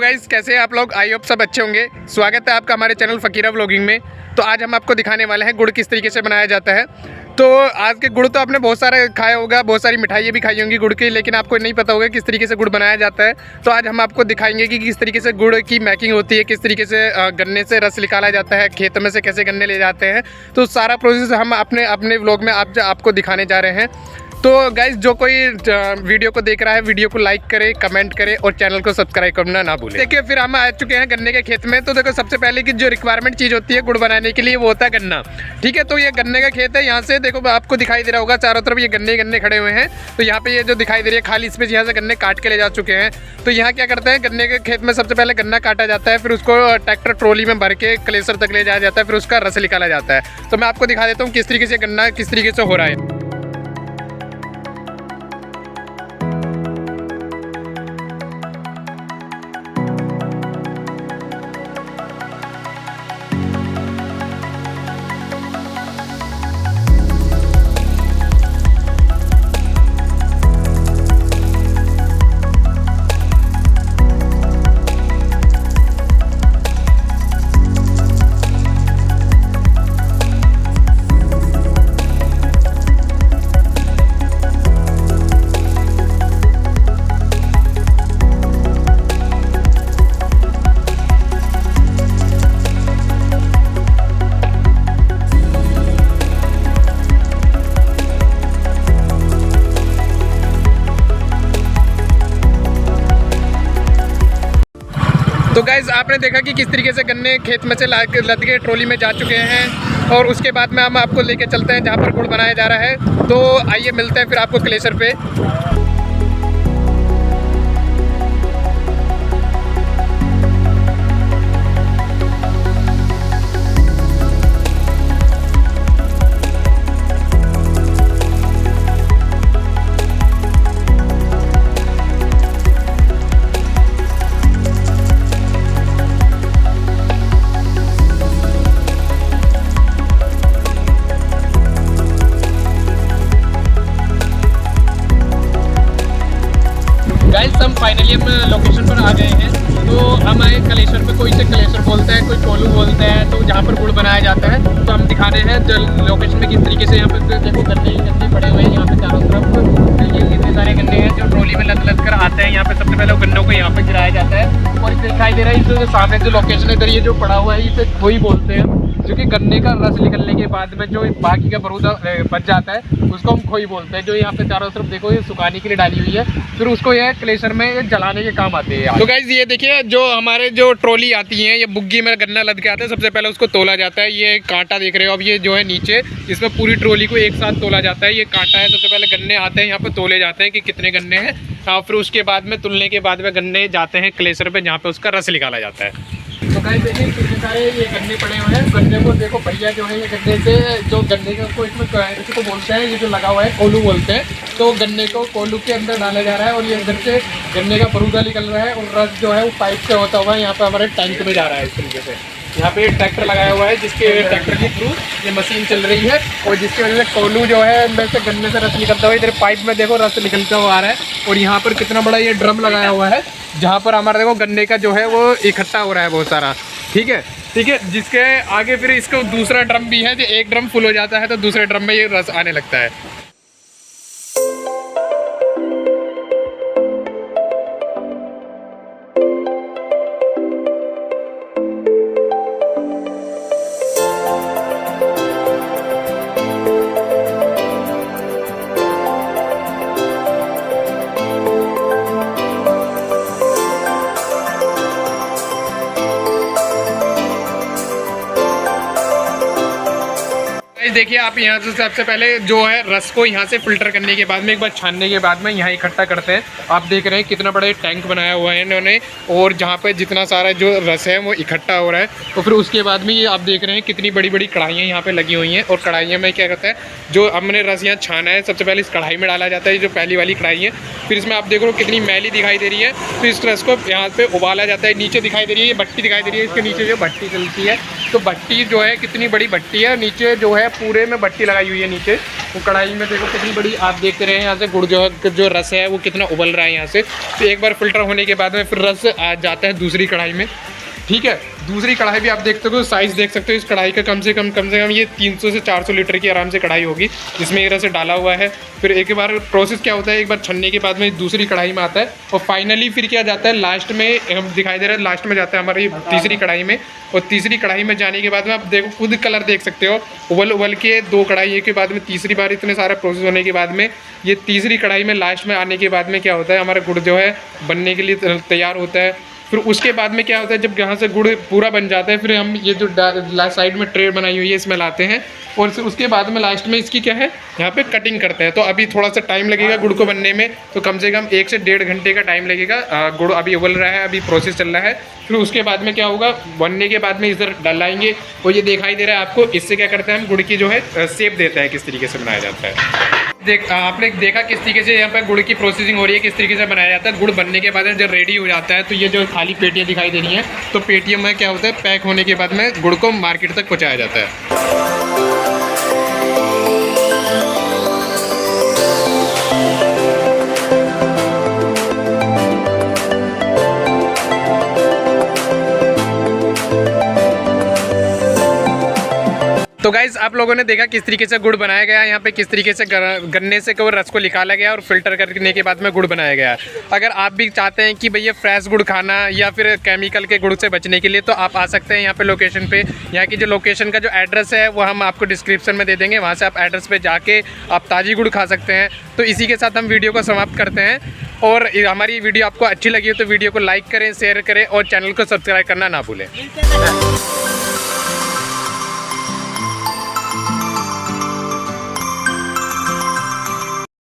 Guys, कैसे हैं आप लोग। आई होप सब अच्छे होंगे। स्वागत है आपका हमारे चैनल फकीरा व्लॉगिंग में। तो आज हम आपको दिखाने वाले हैं गुड़ किस तरीके से बनाया जाता है। तो आज के गुड़ तो आपने बहुत सारे खाया होगा, बहुत सारी मिठाइयाँ भी खाई होंगी गुड़ की, लेकिन आपको नहीं पता होगा किस तरीके से गुड़ बनाया जाता है। तो आज हम आपको दिखाएंगे कि किस तरीके से गुड़ की मैकिंग होती है, किस तरीके से गन्ने से रस निकाला जाता है, खेत में से कैसे गन्ने ले जाते हैं। तो सारा प्रोसेस हम अपने व्लॉग में आपको दिखाने जा रहे हैं। तो गाइज, जो कोई वीडियो को देख रहा है, वीडियो को लाइक करे, कमेंट करे और चैनल को सब्सक्राइब करना ना भूले। देखिए, फिर हम आ चुके हैं गन्ने के खेत में। तो देखो, सबसे पहले की जो रिक्वायरमेंट चीज़ होती है गुड़ बनाने के लिए वो होता है गन्ना। ठीक है, तो ये गन्ने का खेत है। यहाँ से देखो, आपको दिखाई दे रहा होगा चारों तरफ ये गन्ने खड़े हुए हैं। तो यहाँ पे ये जो दिखाई दे रही है खाली स्पेस, यहाँ से गन्ने काट के ले जा चुके हैं। तो यहाँ क्या करते हैं, गन्ने के खेत में सबसे पहले गन्ना काटा जाता है, फिर उसको ट्रैक्टर ट्रॉली में भर के क्लेसर तक ले जाया जाता है, फिर उसका रस निकाला जाता है। तो मैं आपको दिखा देता हूँ किस तरीके से गन्ना किस तरीके से हो रहा है। तो गाइज, आपने देखा कि किस तरीके से गन्ने खेत में से लद के ट्रॉली में जा चुके हैं। और उसके बाद में हम आपको लेके चलते हैं जहाँ पर गुड़ बनाया जा रहा है। तो आइए मिलते हैं फिर आपको क्लेसर पे। गाइस, हम फाइनली हम लोकेशन पर आ गए हैं। तो हम आए क्लेसर पे। कोई से क्लेसर बोलता है, कोई कोलू बोलता है। तो जहाँ पर गुड़ बनाया जाता है, तो हम दिखा रहे हैं लोकेशन में किस तरीके से। यहाँ पर देखो गन्ने पड़े हुए हैं यहाँ पे चारों तरफ। ये कितने सारे गन्ने हैं जो ट्रॉली में लद कर आते हैं। यहाँ पे सबसे पहले गन्नों को यहाँ पे गिराया जाता है। और इसे दिखाई दे रहा है, इस सामने जो लोकेशन है इधर ये जो पड़ा हुआ है, इसे खोई बोलते हैं। जो कि गन्ने का रस निकलने के बाद में जो बाकी का बरूदा बच जाता है उसको हम खोई बोलते हैं। जो यहाँ पे चारों तरफ देखो ये सुखाने के लिए डाली हुई है, फिर उसको ये क्लेसर में जलाने के काम आते हैं। तो गाइस, ये देखिए, जो हमारे जो ट्रॉली आती है, ये बुग्गी में गन्ना लद के आता है। सबसे पहले उसको तोला जाता है। ये कांटा देख रहे हो, अब ये जो है नीचे, इसमें पूरी ट्रॉली को एक साथ तोला जाता है। ये कांटा है। सबसे पहले गन्ने आते हैं, यहाँ पे तोले जाते हैं कि कितने गन्ने हैं। फिर उसके बाद में तुलने के बाद में गन्ने जाते हैं क्लेसर पे, जहाँ पे उसका रस निकाला जाता है। तो गाइस देखिए, कितने सारे ये गन्ने पड़े हुए हैं। गन्ने को देखो, भैया जो है ये गन्ने से जो गन्ने को इसमें इसको बोलते हैं, ये जो लगा हुआ है कोलू बोलते हैं। तो गन्ने को कोलू के अंदर डाला जा रहा है और ये अंदर से गन्ने का बरूदा निकल रहा है और रस जो है वो पाइप से होता हुआ यहाँ पे हमारे टैंक में जा रहा है। इस तरीके से यहाँ पे ट्रैक्टर लगाया हुआ है, जिसके ट्रैक्टर के थ्रू ये मशीन चल रही है और जिसकी वजह से कोलू जो है अंदर से गन्ने से रस निकलता हुआ, इधर पाइप में देखो रस निकलता हुआ आ रहा है। और यहाँ पर कितना बड़ा ये ड्रम लगाया हुआ है, जहाँ पर हमारा देखो गन्ने का जो है वो इकट्ठा हो रहा है बहुत सारा। ठीक है, जिसके आगे फिर इसको दूसरा ड्रम भी है। जो एक ड्रम फुल हो जाता है तो दूसरे ड्रम में ये रस आने लगता है। देखिए, आप यहाँ से सबसे पहले जो है रस को यहाँ से फिल्टर करने के बाद में, एक बार छानने के बाद में यहाँ इकट्ठा करते हैं। आप देख रहे हैं कितना बड़ा टैंक बनाया हुआ है इन्होंने, और जहाँ पे जितना सारा जो रस है वो इकट्ठा हो रहा है। तो फिर उसके बाद में ये आप देख रहे हैं कितनी बड़ी बड़ी कढ़ाइयाँ यहाँ पे लगी हुई हैं। और कढ़ाइयों में क्या कहता है, जो हमने रस यहाँ छाना है सबसे पहले इस कढ़ाई में डाला जाता है, जो पहली वाली कढ़ाई है। फिर इसमें आप देख रहे हो कितनी मैली दिखाई दे रही है। फिर इस रस को यहाँ पे उबाला जाता है। नीचे दिखाई दे रही है ये भट्टी दिखाई दे रही है, इसके नीचे जो भट्टी चलती है, तो भट्टी जो है कितनी बड़ी भट्टी है, नीचे जो है पूरे में भट्टी लगाई हुई है नीचे। वो कढ़ाई में देखो कितनी बड़ी, आप देखते रहे हैं यहाँ से गुड़ जो रस है वो कितना उबल रहा है यहाँ से। तो एक बार फिल्टर होने के बाद में फिर रस आ जाता है दूसरी कढ़ाई में, ठीक है। दूसरी कढ़ाई भी आप देख सकते हो, साइज़ देख सकते हो इस कढ़ाई का, कम से कम ये 300 से 400 लीटर की आराम से कढ़ाई होगी जिसमें ये रस डाला हुआ है। फिर एक बार प्रोसेस क्या होता है, एक बार छन्ने के बाद में दूसरी कढ़ाई में आता है और फाइनली फिर क्या जाता है लास्ट में, हम दिखाई दे रहा है लास्ट में जाता है हमारी तीसरी कढ़ाई में। और तीसरी कढ़ाई में जाने के बाद में आप देखो खुद कलर देख सकते हो, उबल के 2 कढ़ाई के बाद में तीसरी बार इतने सारा प्रोसेस होने के बाद में ये तीसरी कढ़ाई में लास्ट में आने के बाद में क्या होता है, हमारा गुड़ जो है बनने के लिए तैयार होता है। फिर उसके बाद में क्या होता है, जब यहाँ से गुड़ पूरा बन जाता है फिर हम ये जो साइड में ट्रे बनाई हुई है इसमें लाते हैं और उसके बाद में लास्ट में इसकी क्या है यहाँ पे कटिंग करते हैं। तो अभी थोड़ा सा टाइम लगेगा गुड़ को बनने में, तो कम से कम 1 से 1.5 घंटे का टाइम लगेगा। गुड़ अभी उबल रहा है, अभी प्रोसेस चल रहा है। फिर उसके बाद में क्या होगा, बनने के बाद में इधर डलाएंगे और ये दिखाई दे रहा है आपको, इससे क्या करते हैं हम गुड़ की जो है शेप देता है, किस तरीके से बनाया जाता है। आपने देखा किस तरीके से यहाँ पर गुड़ की प्रोसेसिंग हो रही है, किस तरीके से बनाया जाता है। गुड़ बनने के बाद जब रेडी हो जाता है तो ये जो खाली पेटियाँ दिखाई दे रही हैं, तो पेटियों में क्या होता है पैक होने के बाद में गुड़ को मार्केट तक पहुँचाया जाता है। तो गाइज़ आप लोगों ने देखा किस तरीके से गुड़ बनाया गया है, यहाँ पे किस तरीके से गन्ने से रस को निकाला गया और फिल्टर करने के बाद में गुड़ बनाया गया। अगर आप भी चाहते हैं कि भैया फ्रेश गुड़ खाना या फिर केमिकल के गुड़ से बचने के लिए, तो आप आ सकते हैं यहाँ पे लोकेशन पे। यहाँ की जो लोकेशन का जो एड्रेस है वो हम आपको डिस्क्रिप्शन में दे देंगे, वहाँ से आप एड्रेस पे जाके आप ताज़ी गुड़ खा सकते हैं। तो इसी के साथ हम वीडियो को समाप्त करते हैं, और हमारी वीडियो आपको अच्छी लगी हो तो वीडियो को लाइक करें, शेयर करें और चैनल को सब्सक्राइब करना ना भूलें।